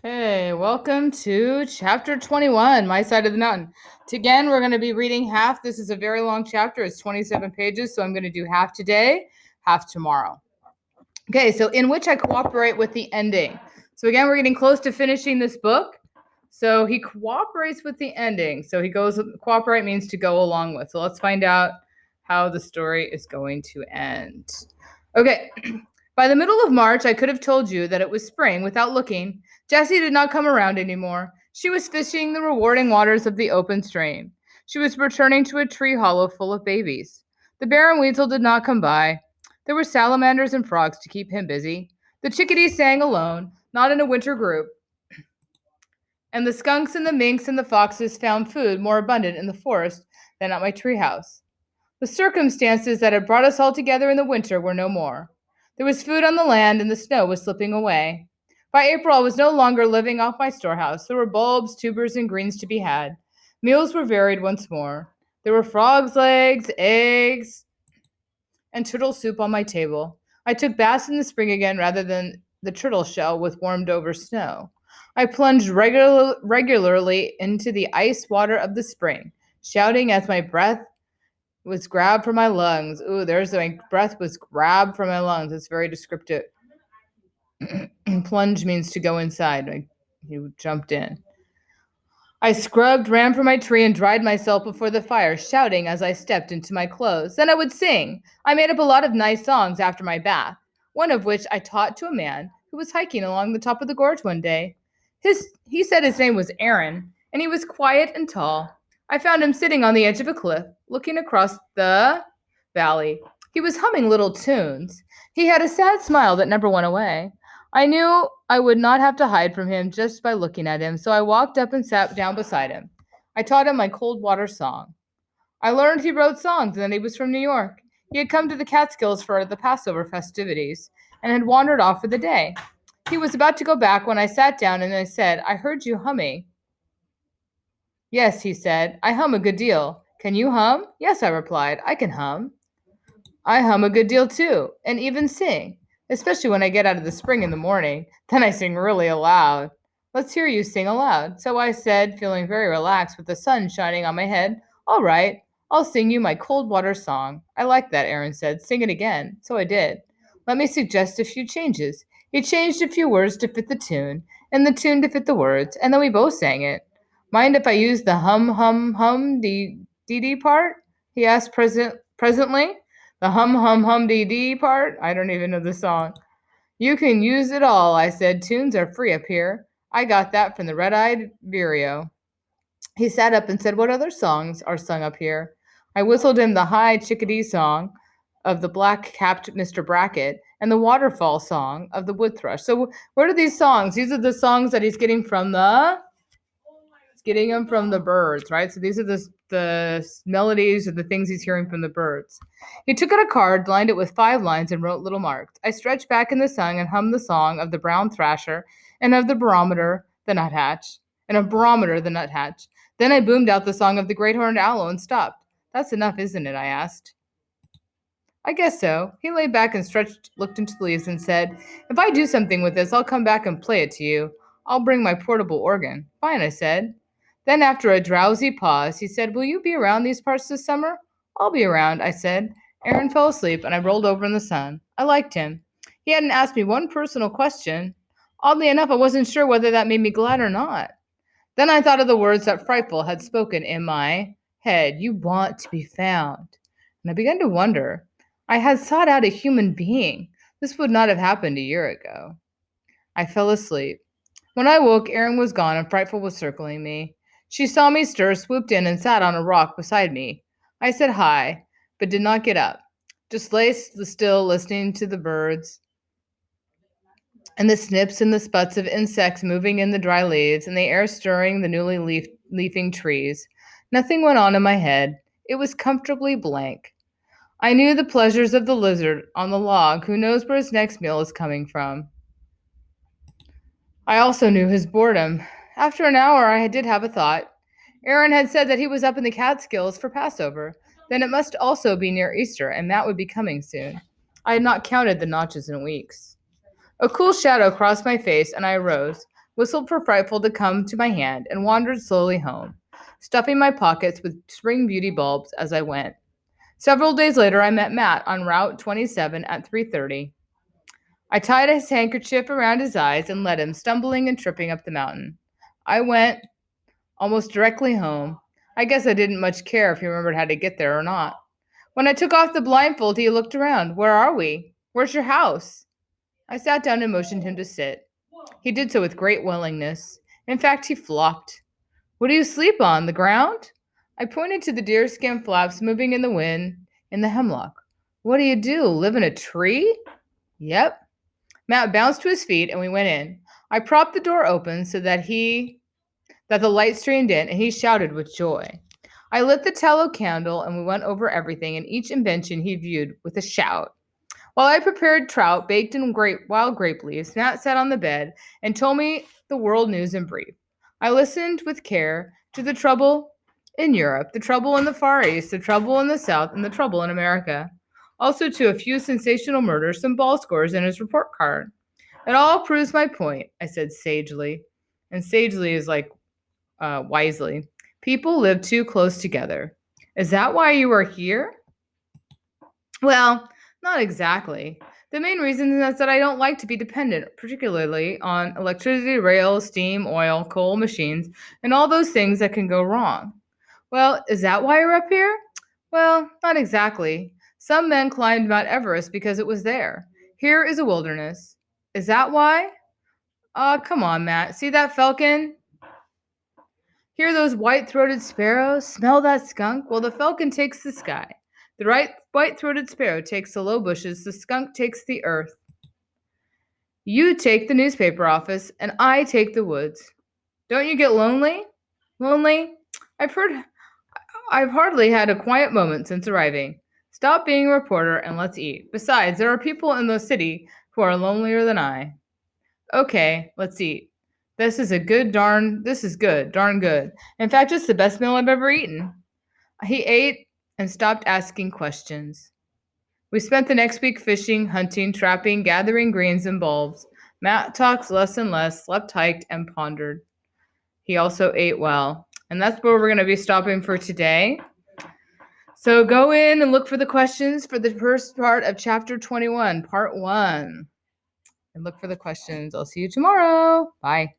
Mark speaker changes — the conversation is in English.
Speaker 1: Hey, welcome to chapter 21, My Side of the Mountain. Again, we're going to be reading half. This is a very long chapter. It's 27 pages, so I'm going to do half today, half tomorrow. Okay, so in which I cooperate with the ending. So again, we're getting close to finishing this book. So he cooperates with the ending. So he goes, cooperate means to go along with. So let's find out how the story is going to end. Okay, by the middle of March, I could have told you that it was spring without looking. Jessie did not come around anymore. She was fishing the rewarding waters of the open stream. She was returning to a tree hollow full of babies. The bear and weasel did not come by. There were salamanders and frogs to keep him busy. The chickadees sang alone, not in a winter group. And the skunks and the minks and the foxes found food more abundant in the forest than at my treehouse. The circumstances that had brought us all together in the winter were no more. There was food on the land, and the snow was slipping away. By April, I was no longer living off my storehouse. There were bulbs, tubers, and greens to be had. Meals were varied once more. There were frogs' legs, eggs, and turtle soup on my table. I took baths in the spring again rather than the turtle shell with warmed over snow. I plunged regularly into the ice water of the spring, shouting as my breath was grabbed from my lungs. Ooh, there's my breath was grabbed from my lungs. It's very descriptive. Plunge means to go inside. Like he jumped in. I scrubbed, ran from my tree, and dried myself before the fire, shouting as I stepped into my clothes. Then I would sing. I made up a lot of nice songs after my bath, one of which I taught to a man who was hiking along the top of the gorge one day. He said his name was Aaron, and he was quiet and tall. I found him sitting on the edge of a cliff, looking across the valley. He was humming little tunes. He had a sad smile that never went away. I knew I would not have to hide from him just by looking at him, so I walked up and sat down beside him. I taught him my cold water song. I learned he wrote songs and that he was from New York. He had come to the Catskills for the Passover festivities and had wandered off for the day. He was about to go back when I sat down and I said, I heard you humming. Yes, he said, I hum a good deal. Can you hum? Yes, I replied, I can hum. I hum a good deal too, and even sing, especially when I get out of the spring in the morning. Then I sing really aloud. Let's hear you sing aloud. So I said, feeling very relaxed with the sun shining on my head, all right, I'll sing you my cold water song. I like that, Aaron said. Sing it again. So I did. Let me suggest a few changes. He changed a few words to fit the tune, and the tune to fit the words, and then we both sang it. Mind if I use the hum, hum, hum, dee dee part? He asked presently. The hum hum hum dee dee part? I don't even know the song. You can use it all, I said. Tunes are free up here. I got that from the red-eyed vireo. He sat up and said, what other songs are sung up here? I whistled him the high chickadee song of the black-capped Mr. Brackett and the waterfall song of the wood thrush. So what are these songs? These are the songs that he's getting from getting them from the birds, right? So these are the melodies or the things he's hearing from the birds. He took out a card, lined it with 5 lines, and wrote little marks. I stretched back in the sun and hummed the song of the brown thrasher and of the barometer, the nuthatch, and of barometer, the nuthatch. Then I boomed out the song of the great horned owl and stopped. That's enough, isn't it? I asked. I guess so. He lay back and stretched, looked into the leaves, and said, if I do something with this, I'll come back and play it to you. I'll bring my portable organ. Fine, I said. Then, after a drowsy pause, he said, will you be around these parts this summer? I'll be around, I said. Aaron fell asleep, and I rolled over in the sun. I liked him. He hadn't asked me one personal question. Oddly enough, I wasn't sure whether that made me glad or not. Then I thought of the words that Frightful had spoken in my head. You want to be found. And I began to wonder. I had sought out a human being. This would not have happened a year ago. I fell asleep. When I woke, Erin was gone and Frightful was circling me. She saw me stir, swooped in, and sat on a rock beside me. I said hi, but did not get up. Just lay still, listening to the birds and the snips and the sputs of insects moving in the dry leaves and the air stirring the newly leafing trees. Nothing went on in my head. It was comfortably blank. I knew the pleasures of the lizard on the log who knows where his next meal is coming from. I also knew his boredom. After an hour, I did have a thought. Aaron had said that he was up in the Catskills for Passover. Then it must also be near Easter, and Matt would be coming soon. I had not counted the notches in weeks. A cool shadow crossed my face, and I arose. whistled for Frightful to come to my hand, and wandered slowly home, stuffing my pockets with spring beauty bulbs as I went. Several days later, I met Matt on Route 27 at 3:30. I tied his handkerchief around his eyes and led him, stumbling and tripping up the mountain. I went almost directly home. I guess I didn't much care if he remembered how to get there or not. When I took off the blindfold, he looked around. Where are we? Where's your house? I sat down and motioned him to sit. He did so with great willingness. In fact, he flopped. What do you sleep on? The ground? I pointed to the deerskin flaps moving in the wind in the hemlock. What do you do? Live in a tree? Yep. Matt bounced to his feet and we went in. I propped the door open so that the light streamed in, and he shouted with joy. I lit the tallow candle and we went over everything and each invention he viewed with a shout. While I prepared trout baked in wild grape leaves, Matt sat on the bed and told me the world news in brief. I listened with care to the trouble in Europe, the trouble in the Far East, the trouble in the South, and the trouble in America. Also to a few sensational murders, some ball scores in his report card. It all proves my point, I said sagely. And sagely is like wisely. People live too close together. Is that why you are here? Well, not exactly. The main reason is that I don't like to be dependent, particularly on electricity, rail, steam, oil, coal, machines, and all those things that can go wrong. Well, is that why you're up here? Well, not exactly. Some men climbed Mount Everest because it was there. Here is a wilderness. Is that why? Come on, Matt. See that falcon? Hear those white-throated sparrows? Smell that skunk? Well, the falcon takes the sky. The white-throated sparrow takes the low bushes. The skunk takes the earth. You take the newspaper office, and I take the woods. Don't you get lonely? Lonely? I've hardly had a quiet moment since arriving. Stop being a reporter and let's eat. Besides, there are people in the city who are lonelier than I. Okay, let's eat. This is good, darn good. In fact, it's the best meal I've ever eaten. He ate and stopped asking questions. We spent the next week fishing, hunting, trapping, gathering greens and bulbs. Matt talked less and less, slept, hiked, and pondered. He also ate well. And that's where we're going to be stopping for today. So go in and look for the questions for the first part of chapter 21, part 1. And look for the questions. I'll see you tomorrow. Bye.